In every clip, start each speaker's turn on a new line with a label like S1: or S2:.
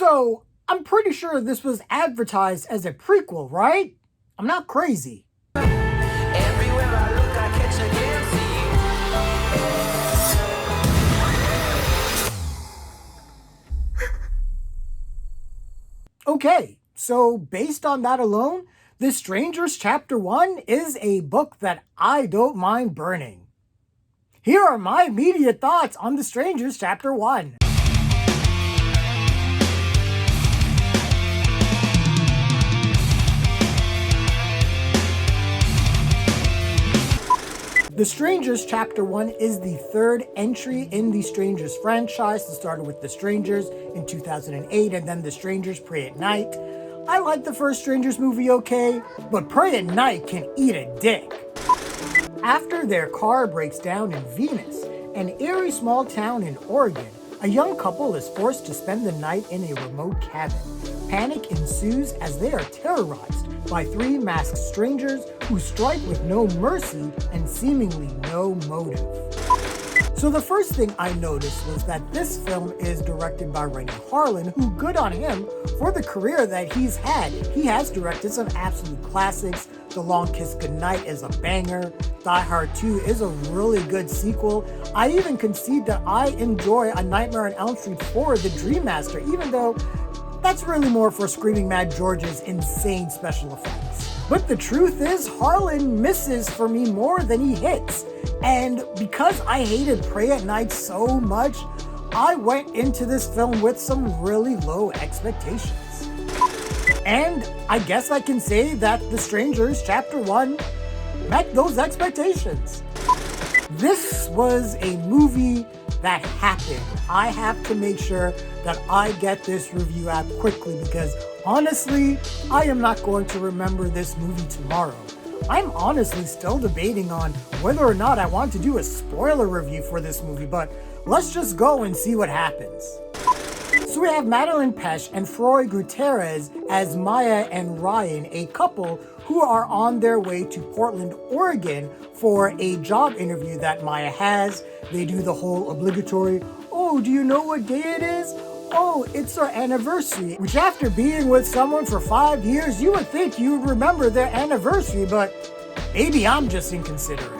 S1: So, I'm pretty sure this was advertised as a prequel, right? I'm not crazy.
S2: Everywhere I look, I catch a glimpse of you.
S1: Okay, so based on that alone, The Strangers Chapter 1 is a book that I don't mind burning. Here are my immediate thoughts on The Strangers Chapter 1. The Strangers Chapter 1 is the third entry in the Strangers franchise. It started with The Strangers in 2008 and then The Strangers Pray at Night. I like the first Strangers movie okay, but Pray at Night can eat a dick. After their car breaks down in Venus, an eerie small town in Oregon, a young couple is forced to spend the night in a remote cabin. Panic ensues as they are terrorized by three masked strangers who strike with no mercy and seemingly no motive. So the first thing I noticed was that this film is directed by Renny Harlin, who, good on him for the career that he's had. He has directed some absolute classics. The Long Kiss Goodnight is a banger. Die Hard 2 is a really good sequel. I even concede that I enjoy A Nightmare on Elm Street 4, The Dream Master, even though that's really more for Screaming Mad George's insane special effects. But the truth is, Harlan misses for me more than he hits. And because I hated Pray at Night so much, I went into this film with some really low expectations. And I guess I can say that The Strangers Chapter 1 met those expectations. This was a movie that happened. I have to make sure that I get this review out quickly because honestly, I am not going to remember this movie tomorrow. I'm honestly still debating on whether or not I want to do a spoiler review for this movie, but let's just go and see what happens. So we have Madelaine Petsch and Froy Gutierrez as Maya and Ryan, a couple who are on their way to Portland, Oregon for a job interview that Maya has. They do the whole obligatory, "Oh, do you know what day it is? Oh, it's our anniversary," which after being with someone for 5 years, you would think you would remember their anniversary, but maybe I'm just inconsiderate.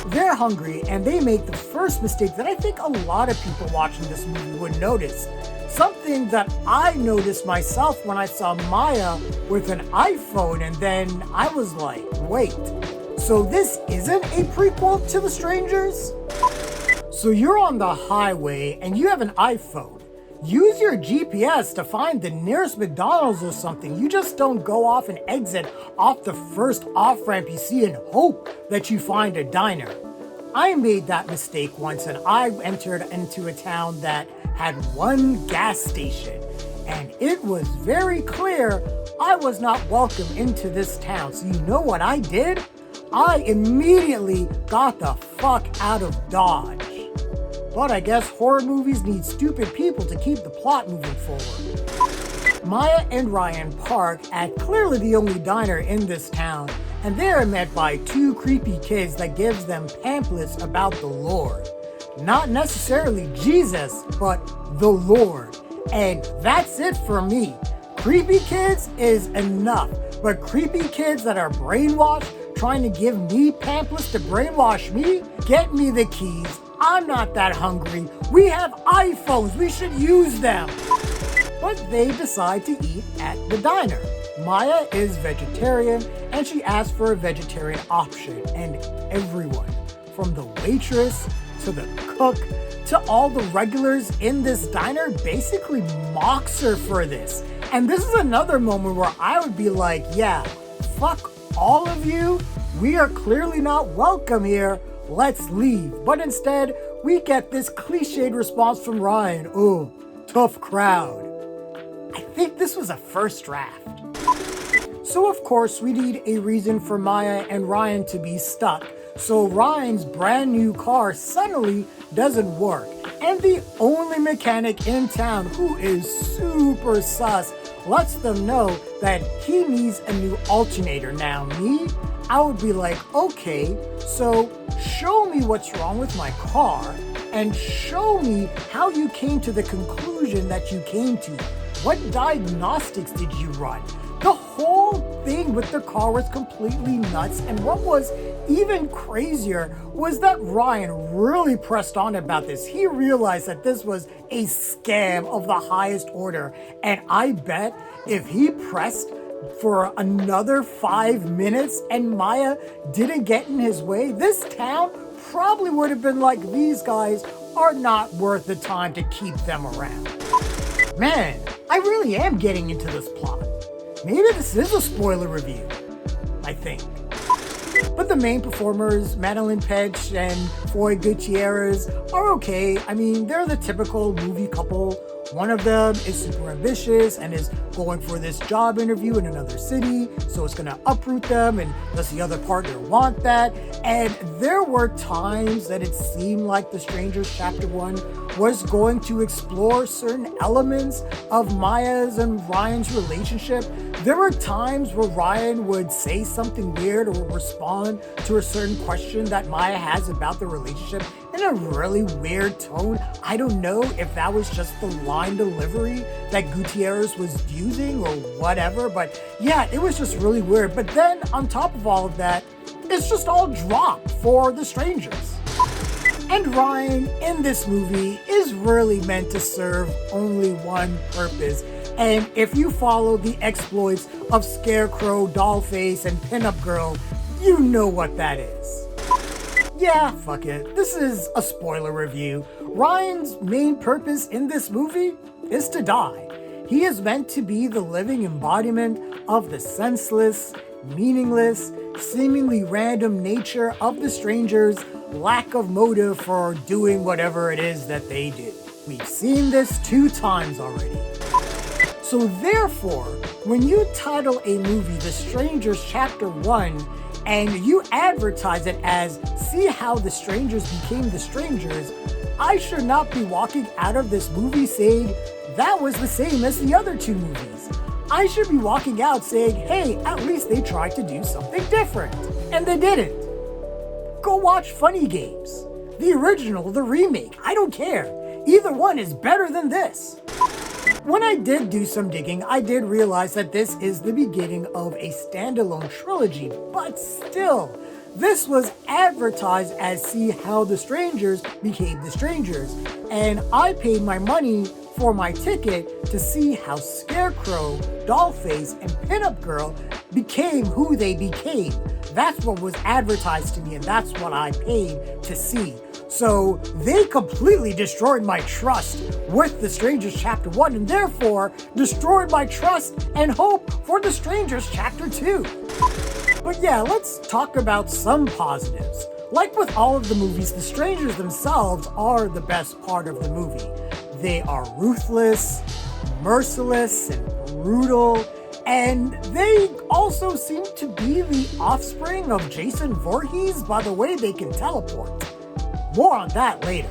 S1: They're hungry and they make the first mistake that I think a lot of people watching this movie would notice. Something that I noticed myself when I saw Maya with an iPhone, and then I was like, wait, so this isn't a prequel to The Strangers? So you're on the highway and you have an iPhone. Use your GPS to find the nearest McDonald's or something. You just don't go off and exit off the first off-ramp you see and hope that you find a diner. I made that mistake once and I entered into a town that had one gas station. And it was very clear I was not welcome into this town. So you know what I did? I immediately got the fuck out of Dodge. But I guess horror movies need stupid people to keep the plot moving forward. Maya and Ryan park at clearly the only diner in this town, and they are met by two creepy kids that gives them pamphlets about the Lord. Not necessarily Jesus, but the Lord. And that's it for me. Creepy kids is enough, but creepy kids that are brainwashed, trying to give me pamphlets to brainwash me, get me the keys. I'm not that hungry. We have iPhones. We should use them. But they decide to eat at the diner. Maya is vegetarian and she asks for a vegetarian option. And everyone, from the waitress to the cook to all the regulars in this diner, basically mocks her for this. And this is another moment where I would be like, yeah, fuck all of you. We are clearly not welcome here. Let's leave. But instead, we get this cliched response from Ryan. Oh, tough crowd. I think this was a first draft. So of course, we need a reason for Maya and Ryan to be stuck. So Ryan's brand new car suddenly doesn't work. And the only mechanic in town who is super sus lets them know that he needs a new alternator. Now, me, I would be like, okay, so show me what's wrong with my car and show me how you came to the conclusion that you came to. What diagnostics did you run? The whole thing with the car was completely nuts, and what was even crazier was that Ryan really pressed on about this. He realized that this was a scam of the highest order, and I bet if he pressed for another 5 minutes and Maya didn't get in his way, this town probably would have been like, these guys are not worth the time to keep them around. Man, I really am getting into this plot. Maybe this is a spoiler review, I think. But the main performers, Madelaine, Petsch, and Froy, Gutierrez, are okay. I mean, they're the typical movie couple. One of them is super ambitious and is going for this job interview in another city, so it's gonna uproot them, and does the other partner want that? And there were times that it seemed like The Strangers Chapter 1 was going to explore certain elements of Maya's and Ryan's relationship. There were times where Ryan would say something weird or respond to a certain question that Maya has about the relationship in a really weird tone. I don't know if that was just the line delivery that Gutierrez was using or whatever, but yeah, it was just really weird. But then on top of all of that, it's just all dropped for The Strangers. And Ryan in this movie is really meant to serve only one purpose. And if you follow the exploits of Scarecrow, Dollface, and Pinup Girl, you know what that is. Yeah, fuck it. This is a spoiler review. Ryan's main purpose in this movie is to die. He is meant to be the living embodiment of the senseless, meaningless, seemingly random nature of the Strangers' lack of motive for doing whatever it is that they do. We've seen this 2 times already. So therefore, when you title a movie The Strangers Chapter 1 and you advertise it as "See how the Strangers became the Strangers," I should not be walking out of this movie saying that was the same as the other 2 movies. I should be walking out saying, hey, at least they tried to do something different. And they didn't. Go watch Funny Games. The original, the remake, I don't care. Either one is better than this. When I did do some digging, I did realize that this is the beginning of a standalone trilogy, but still, this was advertised as "See how the Strangers became the Strangers," and I paid my money for my ticket to see how Scarecrow, Dollface, and Pinup Girl became who they became. That's what was advertised to me, and that's what I paid to see. So they completely destroyed my trust with The Strangers Chapter 1, and therefore destroyed my trust and hope for The Strangers Chapter 2. But yeah, let's talk about some positives. Like with all of the movies, the Strangers themselves are the best part of the movie. They are ruthless, merciless, and brutal, and they also seem to be the offspring of Jason Voorhees by the way they can teleport. More on that later.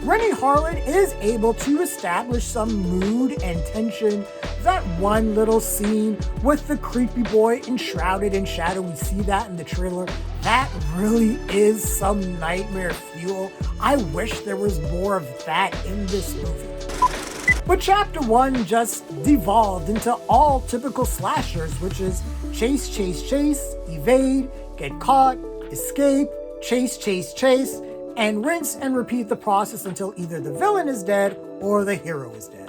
S1: Renny Harlin is able to establish some mood and tension. That one little scene with the creepy boy enshrouded in shadow, we see that in the trailer. That really is some nightmare fuel. I wish there was more of that in this movie. But Chapter 1 just devolved into all typical slashers, which is chase, chase, chase, evade, get caught, escape, chase, chase, chase, and rinse and repeat the process until either the villain is dead or the hero is dead.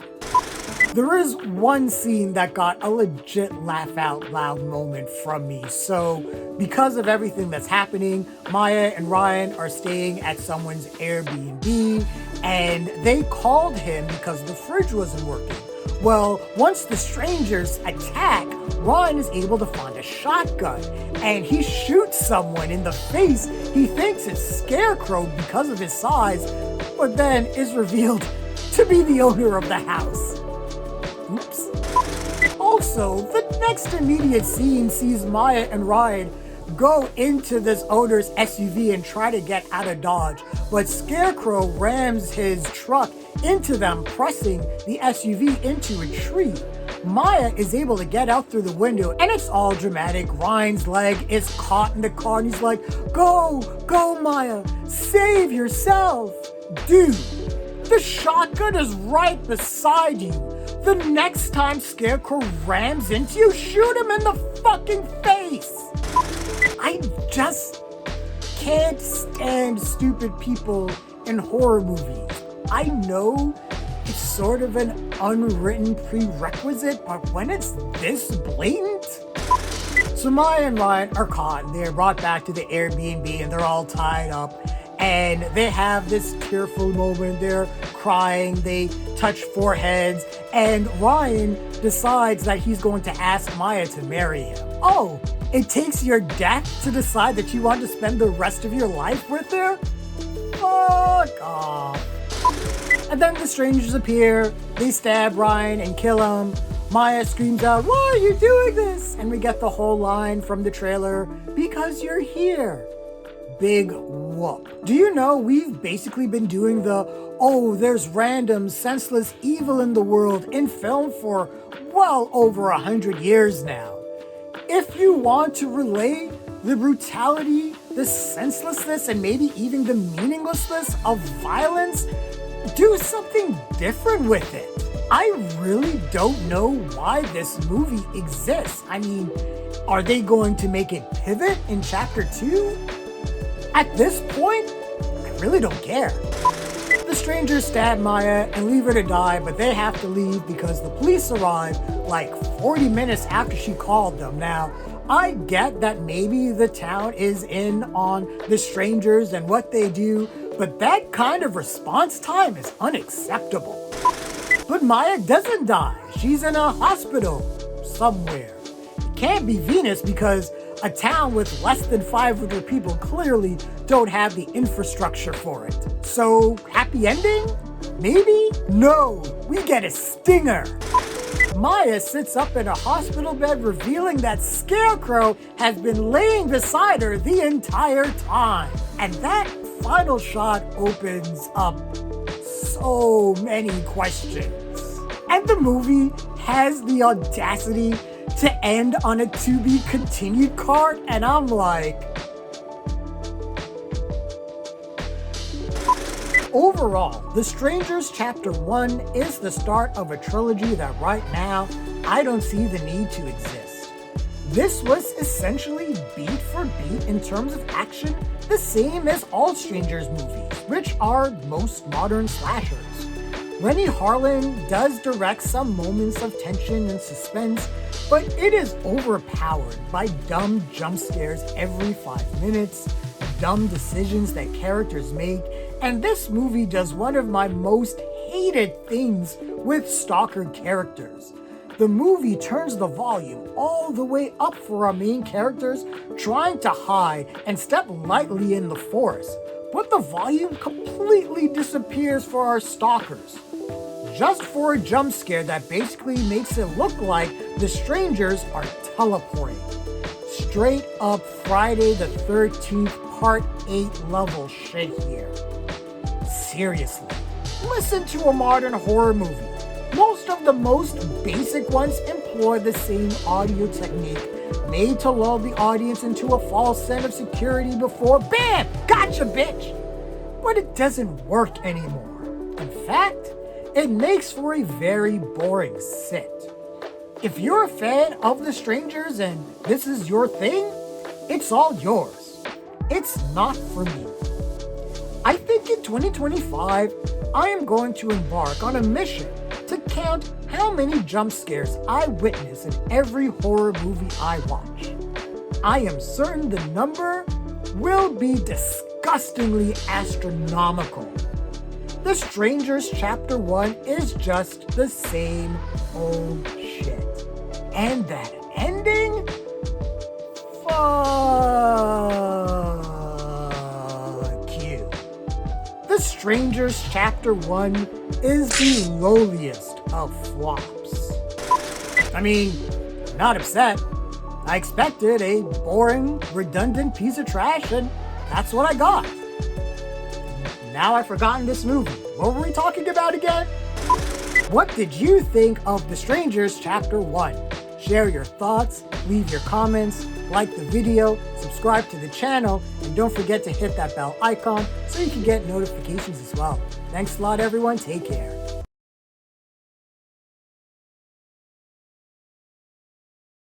S1: There is one scene that got a legit laugh out loud moment from me. So because of everything that's happening, Maya and Ryan are staying at someone's Airbnb, and they called him because the fridge wasn't working. Well, once the Strangers attack, Ryan is able to find a shotgun, and he shoots someone in the face. He thinks it's Scarecrow because of his size, but then is revealed to be the owner of the house. Oops. Also, the next immediate scene sees Maya and Ryan go into this owner's SUV and try to get out of Dodge, but Scarecrow rams his truck into them, pressing the SUV into a tree. Maya is able to get out through the window, and it's all dramatic. Ryan's leg is caught in the car, and he's like, "Go, go, Maya, save yourself." Dude, the shotgun is right beside you. The next time Scarecrow rams into you, shoot him in the fucking face. I just can't stand stupid people in horror movies. I know it's sort of an unwritten prerequisite, but when it's this blatant? So Maya and Ryan are caught, and they're brought back to the Airbnb, and they're all tied up. And they have this tearful moment. They're crying, they touch foreheads, and Ryan decides that he's going to ask Maya to marry him. Oh, it takes your death to decide that you want to spend the rest of your life with her? Fuck off. And then the strangers appear, they stab Ryan and kill him. Maya screams out, "Why are you doing this?" And we get the whole line from the trailer, "Because you're here." Big whoop. Do you know we've basically been doing the, oh, there's random, senseless evil in the world in film for well over 100 years now. If you want to relay the brutality, the senselessness, and maybe even the meaninglessness of violence, do something different with it. I really don't know why this movie exists. I mean, are they going to make it pivot in chapter 2? At this point, I really don't care. The strangers stab Maya and leave her to die, but they have to leave because the police arrive like 40 minutes after she called them. Now, I get that maybe the town is in on the strangers and what they do, but that kind of response time is unacceptable. But Maya doesn't die. She's in a hospital somewhere. It can't be Venus because a town with less than 500 people clearly don't have the infrastructure for it. So, happy ending? Maybe? No, we get a stinger. Maya sits up in a hospital bed revealing that Scarecrow has been laying beside her the entire time. And that final shot opens up so many questions. And the movie has the audacity to end on a to be continued card, and I'm like, overall, The Strangers Chapter 1 is the start of a trilogy that right now I don't see the need to exist. This was essentially beat for beat in terms of action, the same as all Strangers movies, which are most modern slashers. Renny Harlin does direct some moments of tension and suspense, but it is overpowered by dumb jump scares every 5 minutes, dumb decisions that characters make, and this movie does one of my most hated things with stalker characters. The movie turns the volume all the way up for our main characters trying to hide and step lightly in the forest, but the volume completely disappears for our stalkers, just for a jump scare that basically makes it look like the strangers are teleporting. Straight up Friday the 13th Part 8 level shit here. Seriously, listen to a modern horror movie. Most of the most basic ones employ the same audio technique made to lull the audience into a false sense of security before, bam, gotcha bitch! But it doesn't work anymore. In fact, it makes for a very boring sit. If you're a fan of The Strangers and this is your thing, it's all yours. It's not for me. I think in 2025, I am going to embark on a mission to count how many jump scares I witness in every horror movie I watch. I am certain the number will be disgustingly astronomical. The Strangers Chapter 1 is just the same old shit. And that ending? Fuck you. The Strangers Chapter 1 is the lowliest of flops. I mean, I'm not upset. I expected a boring, redundant piece of trash, and that's what I got. Now I've forgotten this movie. What were we talking about again? What did you think of The Strangers Chapter 1? Share your thoughts, leave your comments, like the video, subscribe to the channel, and don't forget to hit that bell icon so you can get notifications as well. Thanks a lot, everyone. Take care.